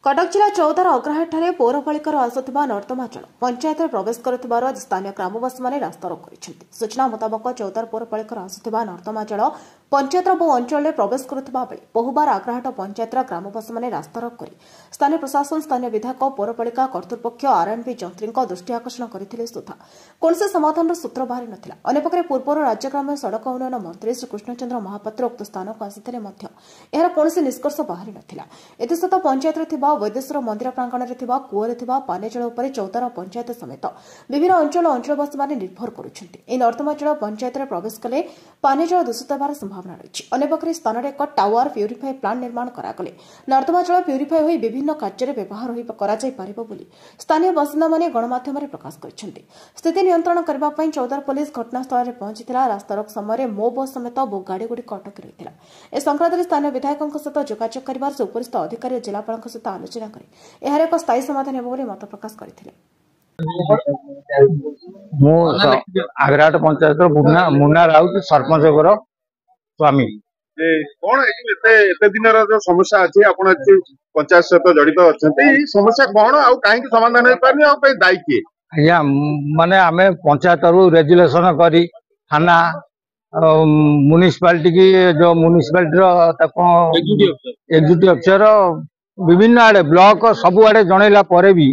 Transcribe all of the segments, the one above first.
कटक जिला चौदार अग्रहार पौरपालिकार आसुवा नर्दमा जल पंचायत प्रवेश कर स्थानीय ग्रामवासी मैंने रास्तारोक कर सूचना मुताबक चौदार पौरपालिकार आसुवा नर्दमा जल पंचायत बहु अंचल प्रवेश करुवा बेले बहुबार आग्राहाट पंचायत ग्रामवासी मैंने रास्तारोक कर स्थानीय प्रशासन स्थानीय विधायक पौरपालिका कर्तृपक्ष आरएनबी जंत्री दृष्टि आकर्षण करते सुधा कौन समाधान सूत्र बाहरी नाला अनेपक्षे पूर्व राज्य ग्राम्य सड़क उन्नयन मंत्री श्री कृष्णचंद्र महापात्र उक्त स्थान को आसी कौन निष्कर्ष बाहरी नाला एसत पंचायत वैदेश्वर मंदिर प्रांगण में कूअरे पानी जल उपर चौदार पंचायत समेत विभिन्न अंचलवासी मैंने निर्भर कर नर्दमा जल पंचायत प्रवेश कले पानी जल दूषित होवार संभावना रही अन्यपक्षे स्थान में एक टावर प्यूरिफाई प्लांट निर्माण करागले नर्दमा जल प्यूरिफाई हो विभिन्न कार्य व्यवहार स्थानीय बासिंदा मैंने गणमाध्यम प्रकाश कर स्थिति नियंत्रण करने चौदार पुलिस घटनास्थल में पहुंची रास्तारोक समय मो बस समेत बहु गाड़ी गुड़िक अटक रही है संक्रांत में स्थानीय विधायकों सहित जोगाजोग कर उपरिस्थ अधिकारी जिलापाल सहित आलोचना कर एक स्थायी समाधान होगा मत प्रकाश करते आग्राहाट पंचायत मुन्ना राउत सरपंच स्वामी कौन एते दिन जो समस्या अच्छी आप पंचायत सहित जड़ित अच्छा समस्या कौन आउ कहीं समाधान हो पारे दायी किए आज्ञा माने आमे पंचायत रु रेजुलेशन करी थाना म्युनिसिपालिटी की जो म्युनिसिपालिटी एग्जीक्यूटिव अफिसर विभिन्न आड़े ब्लॉक सबु आड़े जनइला परे भी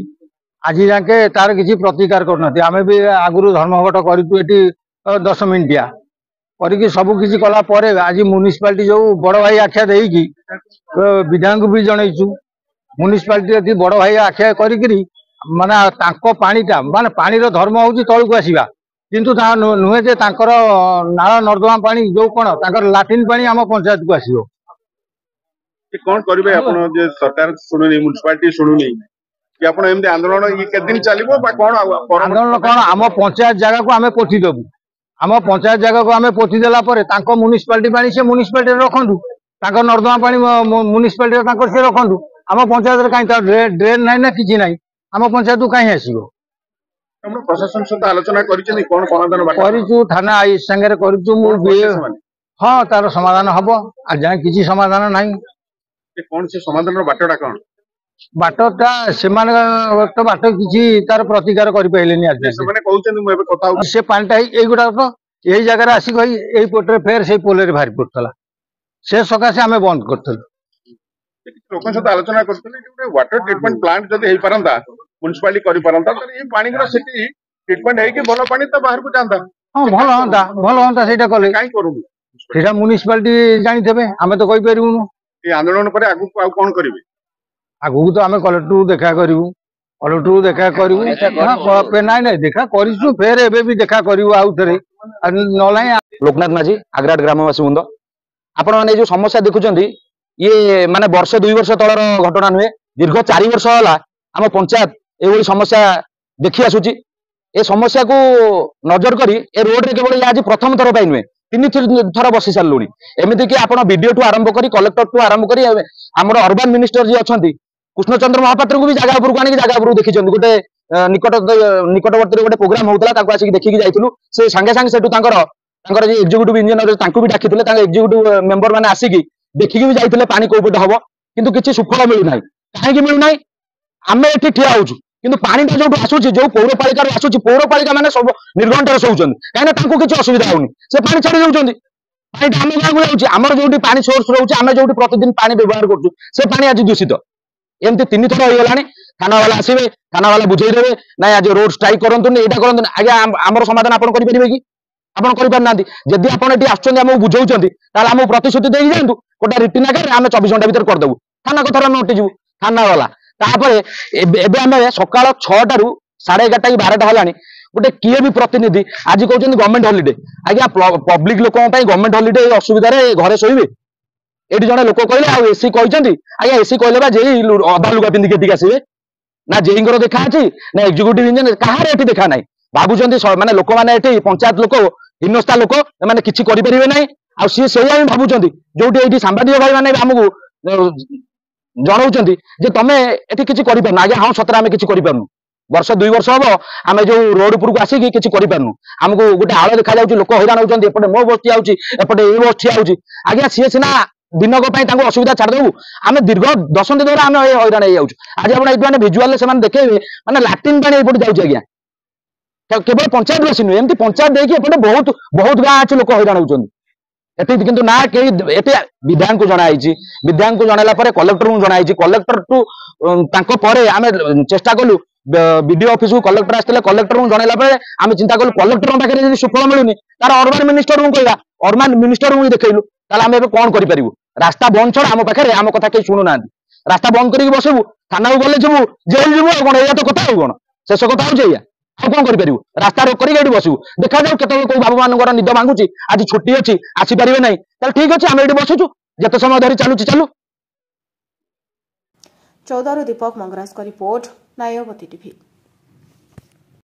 आज जाके तार किसी प्रतिकार करना आमे भी आगुरु धर्मघट कर 10 मिनिटिया करके सबू किसी कला परे आज म्युनिसिपालिटी जो बड़ भाई आख्या देकी विधायक भी जनइचु म्युनिसिपालिटी बड़ भाई आख्या करी माने तांको पानीटा माने पानी रो धर्म होची तळकु आसीबा किंतु ता नुहे जे तांकर नाला नर्दमा पानी जो कोन तांकर लाट्रिन पानी हम पंचायत को आसीबो कौन करिवे आपण जे सरकार सुनुनी म्युनिसिपालिटी सुनुनी कि आपण एमदे आंदोलन ये के दिन चलिबो बा कोन आंदोलन कोन हम पंचायत जगह को हमें पोथी देबु हम पंचायत जगह को हमें पोथी देला परे तांको म्युनिसिपालिटी पानी से म्युनिसिपालिटी रखंदु तांको नर्दमा पानी म्युनिसिपालिटी तांको से रखंदु हम पंचायत रे काई ड्रेन नाही ना किछि नाही हम पंचायत काई आसीबो हम प्रशासन सहित आलोचना करिछनी कोन समाधान बाटा करिछु थाना आई संगे करिछु मु हां तार समाधान हबो आ जा किछि समाधान नाही के कोन से समाधान रो बाटोडा कोन बाटोटा सेमान तो बाटो किछि तार प्रतिकार करि पइलेनी आज से माने कहउछन मु एबे कथा से पानीटा एई गुडा तो एई जगह रे आसी गई एई पोटरे फेर से पोले रे भारी पड़तला से सका से हमें बंद करथल लोकन सहित आलोचना करथले वाटर ट्रीटमेंट प्लांट जदि हेई परंदा म्युनिसिपालिटी करि परंदा त ए पानी गुरा सेठी ट्रीटमेंट हेई के भलो पानी त बाहर को जानता हां भलो होंदा सेटा कले काई करूबी सेटा म्युनिसिपालिटी जानि थबे हमें तो कहि परिबुनु ए आंदोलन पर आगु आ कोन करिवे आगु तो हमें कलेक्टर देखा करिवु कलेक्टर देखा करिवु हां नाही नाही देखा करिसु फेर एबे भी देखा करिवु आउ थरे नलाई लोकनाथ माझी आग्राहाट ग्रामवासी बंद आपण माने जो समस्या देखुचंदी ये माने वर्ष 2 वर्ष तळर घटना नुहे दीर्घ 4 वर्ष होला हम पंचायत एवरी समस्या देखि आसुची ए समस्या को नजर करी ए रोड रे केवल आज प्रथम थर पाइ नुहे 3 थर बसी सारलुनी एमिति कि आपण वीडियो टू आरंभ करी कलेक्टर टू आरंभ करी हमर अर्बन मिनिस्टर जी अछंती कृष्णचंद्र महापात्र को भी जगह ऊपर को आनी जगह ऊपर देखिचंदी गोटे निकटवर्ती गोटे प्रोग्राम होउतला ताको आसी देखि जाइतलु से संगे संगे सेटू तांकर जे एग्जीक्यूटिव इंजीनियर तांको भी डाकितले तांका एग्जीक्यूटिव मेंबर माने आसी की देखि भी जाइतले पानी को पटे हबो किंतु किछि सुफल मिलु नाही काहे कि मिलु नाही आमे एठी ठिया होछु किंतु पानीटा जो आसुची जो पौरपालिका आसुची पौरपालिका माने सब निर्घंट सोचुचंदी काहे तांको किछि असुविधा होउनी से पानी छाडी जाउचंदी पानी हम गांव जाउची हमर जोटी पानी सोर्स रहउची आमे जोटी प्रतिदिन पानी व्यवहार करछु से पानी आज दूषित एमती 3 थर हो गलानी थाना वाला आसीबे थाना वाला बुझेई देबे नाही आज रोड स्ट्राइक करंतुनी एटा करंतुनी आगे हमर समाधान आपण करि परिबे कि आपण करि पार नांती जदि आपण एटी आछचंदी हमहु बुझौचंदी ताले हमहु प्रतिश्रुति देई जांतु कोटा रिटिन आगे हम 24 घंटा भीतर कर देबु थाना कथरा हम उठी जिवु थाना वाला तापरे एबे हम सकाळ 6 टारू 11:30 की 12टा हलानी गोटे किए भी प्रतिनिधि आज कहउचंदी गवर्नमेंट हॉलिडे आज्ञा पब्लिक लोक पई गवर्नमेंट हॉलिडे असुविधा रे घरे सोइबे एटी जने लोक कहले आ एसी कहउचंदी आज्ञा एसी कहले बा जेई अधा लुगा पिंदी केती आसीबे ना जेईंगर देखा अछि ना एग्जीक्यूटिव इंजीनियर कहार एटी देखा नाही बाबुचंदी माने लोक माने एटी पंचायत लोक हिनस्ता लोक माने किछि करि परिबे नाही आ सी सेया भी भाबुचंदी जोटी एटी सांबादिक भाई माने हमकु जणाउचंदी जे तमे एटी किछि करि परना आज्ञा हां सतरा हमें किछि करि परनु वर्ष 2 वर्ष हम आमे जो रोड ऊपर को आसी किछि करि परनु हमकु गोटे आलो देखा जाउची लोक हैरान होउचंदी एपटे मो बस ठिया होउची एपटे ए बस ठिया होउची आज्ञा सी सिना दिनक असुविधा छाड़देबू आम दीर्घ दशंधि द्वारा आम हईराण हो आज आप भिजुआल से देखे मैंने लाट्रिन पानी एपटे जाऊँगी आज्ञा केवल पंचायत बासी नुहे एमती पंचायत देखिए एपटे बहुत बहुत गाँ अच्छे लोक हईराण होती किंतु ना कई विधायक को जनाई विधायक को जनला कलेक्टर को जनाई कलेक्टर टू आम चेष्टा कलु बीडीओ ऑफिस को कलेक्टर आसते कलेक्टर को जनला आम चिंता कलु कलेक्टर पाखे सुफल मिलूनी तार अर्बान मिनिस्टर को कहला अर्बान मिनिस्टर को देखलु ताल आम कौन करूँ रास्ता बंद छड़ा आम पाखे आम कथा कहीं शुणुना रास्ता बंद करके बसबू थाना को गले जीवु जेल जीवु कौन या तो कथा कौन शेष कथा हो कौन करूँ रास्ता रोक करके बसबू देखा जाऊ केत कौ बाबू मान निद भांगुची आज छुट्टी अच्छी आसीपारे ना ठीक अच्छे आम ये बसुचु जिते समय धरी चलुची चलु। चौदारू दीपक मंगराज का रिपोर्ट नायवती टीवी।